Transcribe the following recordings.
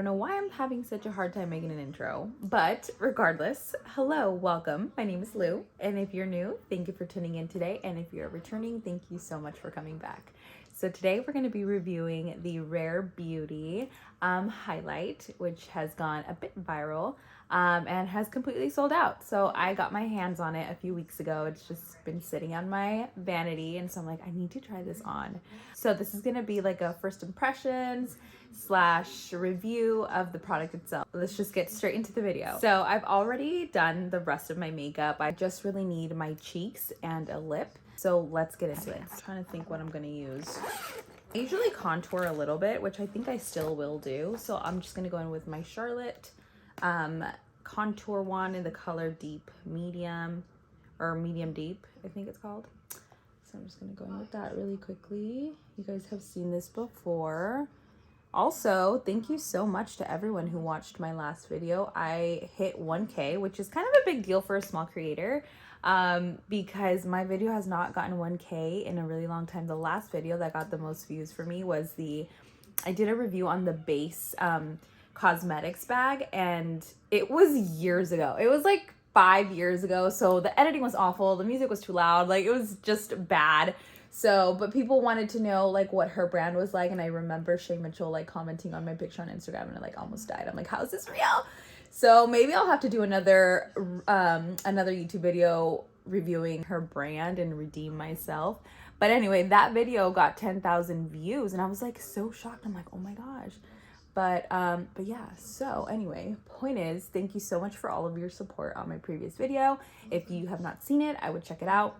don't know why I'm having such a hard time making an intro, but regardless, hello, welcome. My name is Lou, and if you're new, thank you for tuning in today, and if you're returning, thank you so much for coming back. So today we're going to be reviewing the Rare Beauty highlight, which has gone a bit viral and has completely sold out. So I got my hands on it a few weeks ago. It's just been sitting on my vanity, and so I'm like, I need to try this on. So this is going to be like a first impressions / review of the product itself. Let's just get straight into the video. So I've already done the rest of my makeup. I just really need my cheeks and a lip. So let's get into it. I'm trying to think what I'm gonna use. I usually contour a little bit, which I think I still will do. So I'm just gonna go in with my Charlotte contour one in the color Deep Medium, or Medium Deep, I think it's called. So I'm just gonna go in with that really quickly. You guys have seen this before. Also, thank you so much to everyone who watched my last video. I hit 1K, which is kind of a big deal for a small creator because my video has not gotten 1K in a really long time. The last video that got the most views for me was I did a review on the base cosmetics bag, and it was years ago. It was like 5 years ago, so the editing was awful. The music was too loud. Like, it was just bad. So, but people wanted to know like what her brand was like, and I remember Shay Mitchell like commenting on my picture on Instagram, and I like almost died. I'm like, how is this real? So maybe I'll have to do another YouTube video reviewing her brand and redeem myself. But anyway, that video got 10,000 views, and I was like so shocked. I'm like, oh my gosh. But yeah, so anyway, point is, thank you so much for all of your support on my previous video. If you have not seen it, I would check it out.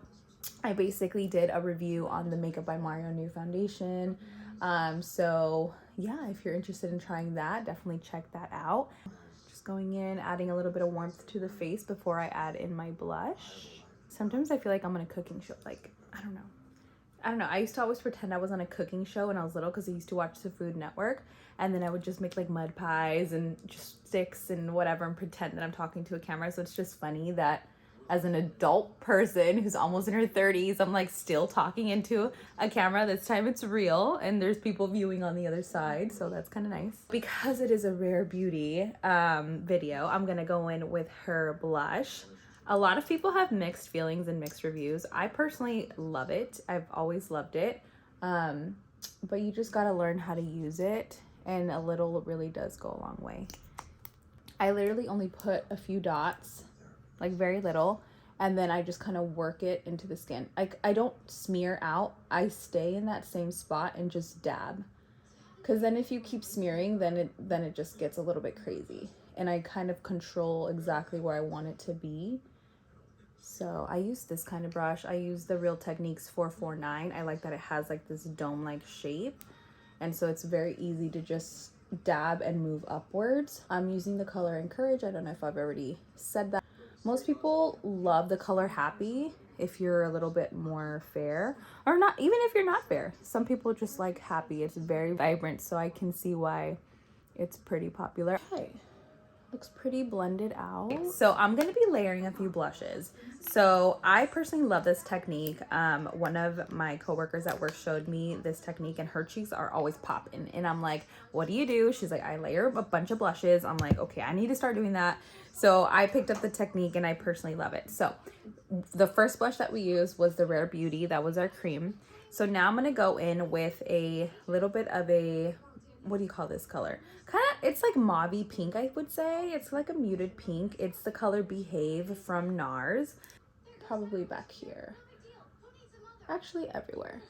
I basically did a review on the Makeup by Mario new foundation. So yeah, if you're interested in trying that, definitely check that out. Just going in, adding a little bit of warmth to the face before I add in my blush. Sometimes I feel like I'm on a cooking show. Like, I don't know. I used to always pretend I was on a cooking show when I was little because I used to watch the Food Network, and then I would just make like mud pies and just sticks and whatever and pretend that I'm talking to a camera. So it's just funny that as an adult person who's almost in her 30s, I'm like still talking into a camera. This time it's real, and there's people viewing on the other side, so that's kind of nice. Because it is a Rare Beauty video, I'm gonna go in with her blush. A lot of people have mixed feelings and mixed reviews. I personally love it. I've always loved it, but you just gotta learn how to use it, and a little really does go a long way. I literally only put a few dots, like very little, and then I just kind of work it into the skin. I don't smear out. I stay in that same spot and just dab, because then if you keep smearing, then it just gets a little bit crazy, and I kind of control exactly where I want it to be. So I use this kind of brush. I use the Real Techniques 449. I like that it has like this dome-like shape, and so it's very easy to just dab and move upwards. I'm using the color Encourage. I don't know if I've already said that. Most people love the color Happy if you're a little bit more fair, or not, even if you're not fair. Some people just like Happy. It's very vibrant, so I can see why it's pretty popular. Okay, looks pretty blended out. So I'm gonna be layering a few blushes. So I personally love this technique. One of my coworkers at work showed me this technique, and her cheeks are always popping, and I'm like, what do you do? She's like, I layer a bunch of blushes. I'm like, okay, I need to start doing that. So I picked up the technique, and I personally love it. So the first blush that we used was the Rare Beauty. That was our cream. So now I'm gonna go in with a little bit of a, what do you call this color? It's like mauve pink, I would say. It's like a muted pink. It's the color Behave from NARS. Probably back here. Actually everywhere.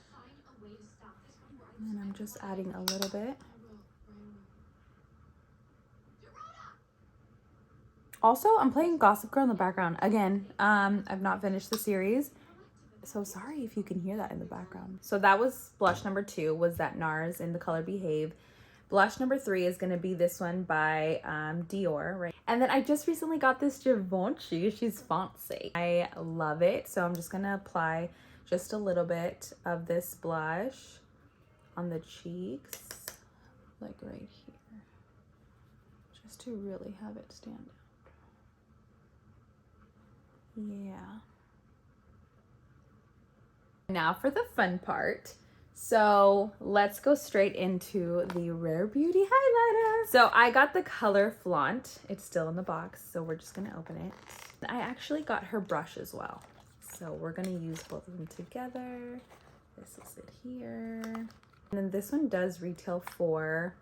And I'm just adding a little bit. Also, I'm playing Gossip Girl in the background. Again, I've not finished the series, so sorry if you can hear that in the background. So that was blush number 2, was that NARS in the color Behave. Blush number 3 is going to be this one by Dior, right? And then I just recently got this Givenchy. She's fancy. I love it. So I'm just going to apply just a little bit of this blush on the cheeks, like right here, just to really have it stand out. Yeah. Now for the fun part. So let's go straight into the Rare Beauty highlighter. So I got the color Flaunt. It's still in the box, so we're just gonna open it. I actually got her brush as well. So we're gonna use both of them together. This is it here. And then this one does retail for,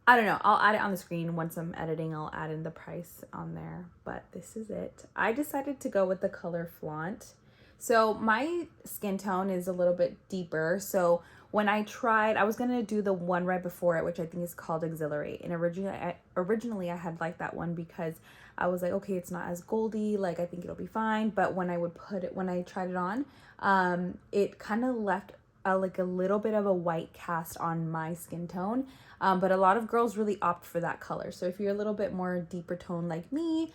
I don't know, I'll add it on the screen. Once I'm editing, I'll add in the price on there, but this is it. I decided to go with the color Flaunt. So my skin tone is a little bit deeper. So when I tried, I was gonna do the one right before it, which I think is called Exhilarate. And originally I had liked that one because I was like, okay, it's not as goldy, like I think it'll be fine. But when I tried it on, it kind of left like a little bit of a white cast on my skin tone. But a lot of girls really opt for that color. So if you're a little bit more deeper tone like me,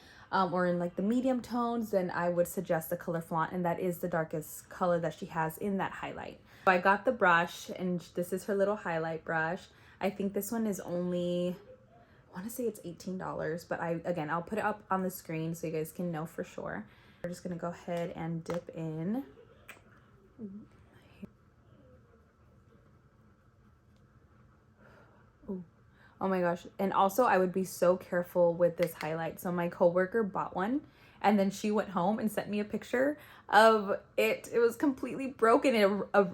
or in like the medium tones, then I would suggest the color Flaunt, and that is the darkest color that she has in that highlight. So I got the brush, and this is her little highlight brush. I think this one is only, I want to say it's $18, but I'll put it up on the screen so you guys can know for sure. We're just gonna go ahead and dip in. Oh my gosh. And also I would be so careful with this highlight. So my coworker bought one and then she went home and sent me a picture of it. It was completely broken.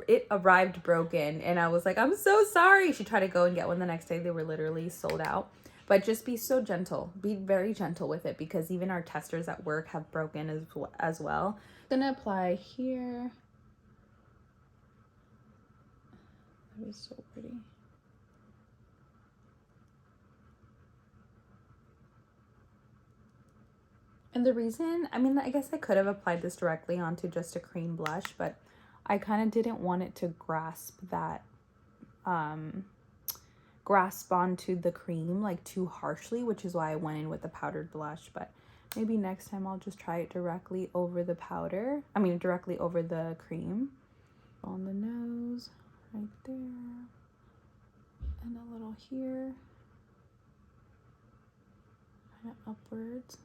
It arrived broken. And I was like, I'm so sorry. She tried to go and get one the next day. They were literally sold out. But just be so gentle. Be very gentle with it because even our testers at work have broken as well. I'm gonna apply here. That was so pretty. And the reason, I mean, I guess I could have applied this directly onto just a cream blush, but I kind of didn't want it to grasp that, grasp onto the cream like too harshly, which is why I went in with the powdered blush. But maybe next time I'll just try it directly over the powder. I mean, directly over the cream. On the nose, right there. And a little here. Kind of upwards.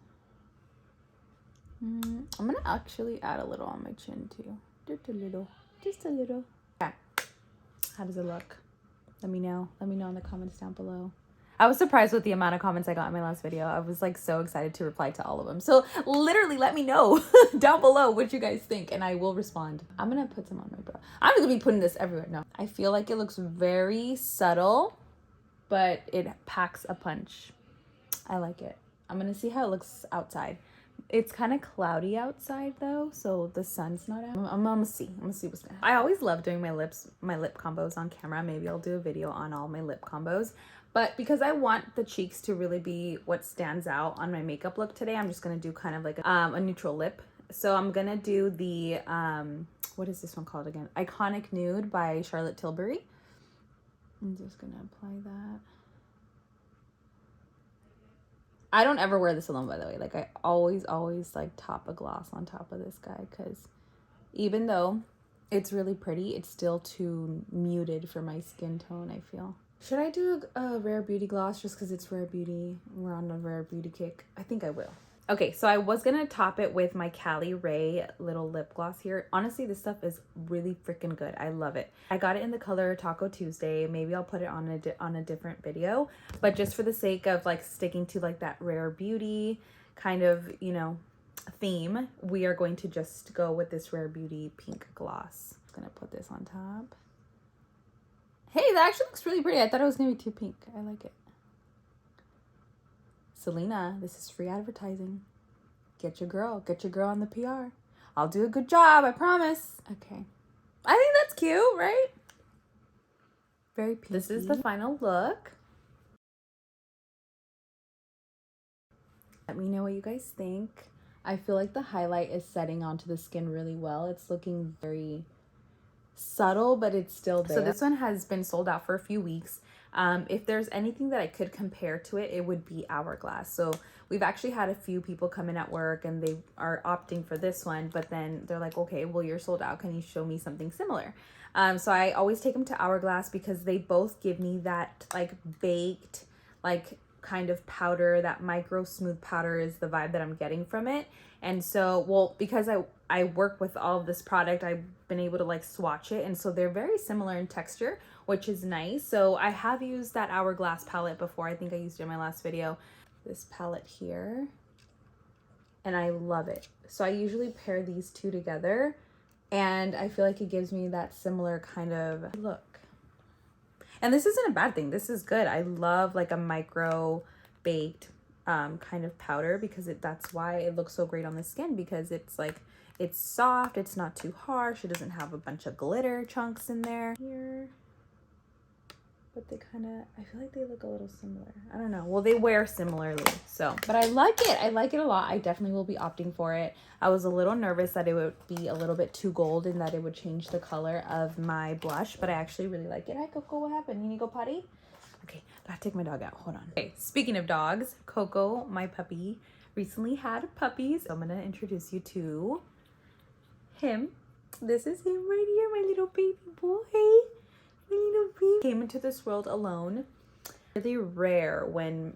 I'm gonna actually add a little on my chin too. Just a little. Okay. How does it look? Let me know. Let me know in the comments down below. I was surprised with the amount of comments I got in my last video. I was like so excited to reply to all of them. So literally let me know down below what you guys think and I will respond. I'm gonna put some on my brow. I'm gonna be putting this everywhere. No, I feel like it looks very subtle, but it packs a punch. I like it. I'm gonna see how it looks outside. It's kind of cloudy outside though, so the sun's not out. I'm gonna see what's gonna happen. I always love doing my lip combos on camera. Maybe I'll do a video on all my lip combos. But because I want the cheeks to really be what stands out on my makeup look today, I'm just gonna do kind of like a neutral lip. So I'm gonna do the, what is this one called again? Iconic Nude by Charlotte Tilbury. I'm just gonna apply that. I don't ever wear this alone, by the way. Like, I always, like, top a gloss on top of this guy. Because even though it's really pretty, it's still too muted for my skin tone, I feel. Should I do a Rare Beauty gloss just because it's Rare Beauty? We're on a Rare Beauty kick. I think I will. Okay, so I was going to top it with my Cali Ray little lip gloss here. Honestly, this stuff is really freaking good. I love it. I got it in the color Taco Tuesday. Maybe I'll put it on a different video. But just for the sake of like sticking to like that Rare Beauty kind of, you know, theme, we are going to just go with this Rare Beauty pink gloss. I'm going to put this on top. Hey, that actually looks really pretty. I thought it was going to be too pink. I like it. Selena, this is free advertising. Get your girl on the PR. I'll do a good job, I promise. Okay. I think that's cute, right? Very pinky. This is the final look. Let me know what you guys think. I feel like the highlight is setting onto the skin really well. It's looking very subtle, but it's still there. So this one has been sold out for a few weeks. If there's anything that I could compare to it, it would be Hourglass. So we've actually had a few people come in at work and they are opting for this one, but then they're like, okay, well, you're sold out. Can you show me something similar? So I always take them to Hourglass because they both give me that like baked, like kind of powder, that micro smooth powder is the vibe that I'm getting from it. And so, well, because I work with all of this product, I've been able to like swatch it. And so they're very similar in texture, which is nice. So I have used that Hourglass palette before. I think I used it in my last video. This palette here. And I love it. So I usually pair these two together. And I feel like it gives me that similar kind of look. And this isn't a bad thing. This is good. I love like a micro baked kind of powder because that's why it looks so great on the skin, because it's like, it's soft, it's not too harsh, it doesn't have a bunch of glitter chunks in there here, but they kind of, I feel like they look a little similar. I don't know. Well, they wear similarly, so, but I like it. I like it a lot. I definitely will be opting for it. I was a little nervous that it would be a little bit too gold and that it would change the color of my blush, but I actually really like it. Hi, Coco, what happened? You need to go potty? Okay, gotta take my dog out. Hold on. Okay, speaking of dogs, Coco, my puppy, recently had puppies. So I'm gonna introduce you to him. This is him right here, my little baby boy. My little baby. Came into this world alone. Really rare when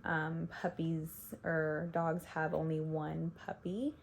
puppies or dogs have only one puppy.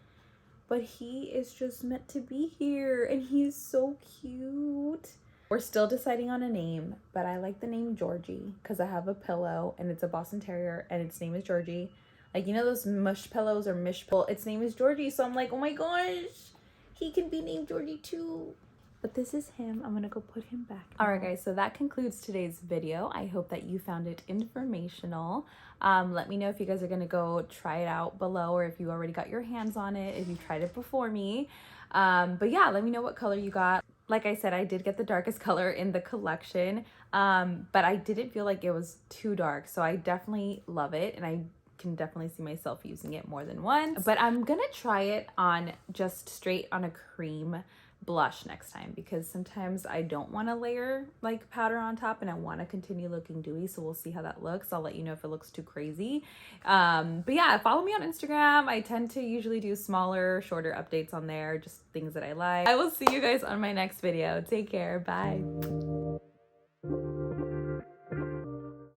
But he is just meant to be here and he's so cute. We're still deciding on a name, but I like the name Georgie because I have a pillow and it's a Boston Terrier and its name is Georgie. Like, you know those mush pillows or mish pillow? Its name is Georgie. So I'm like, oh my gosh, he can be named Georgie too. But this is him. I'm gonna go put him back. All right, guys, so that concludes today's video. I hope that you found it informational. Let me know if you guys are gonna go try it out below or if you already got your hands on it, if you tried it before me. But yeah, let me know what color you got. Like I said, I did get the darkest color in the collection, but I didn't feel like it was too dark. So I definitely love it and I can definitely see myself using it more than once. But I'm gonna try it on just straight on a cream blush next time because sometimes I don't want to layer like powder on top and I want to continue looking dewy, so we'll see how that looks. I'll let you know if it looks too crazy. But yeah, follow me on Instagram. I tend to usually do smaller, shorter updates on there, just things that I like. I will see you guys on my next video. Take care. Bye.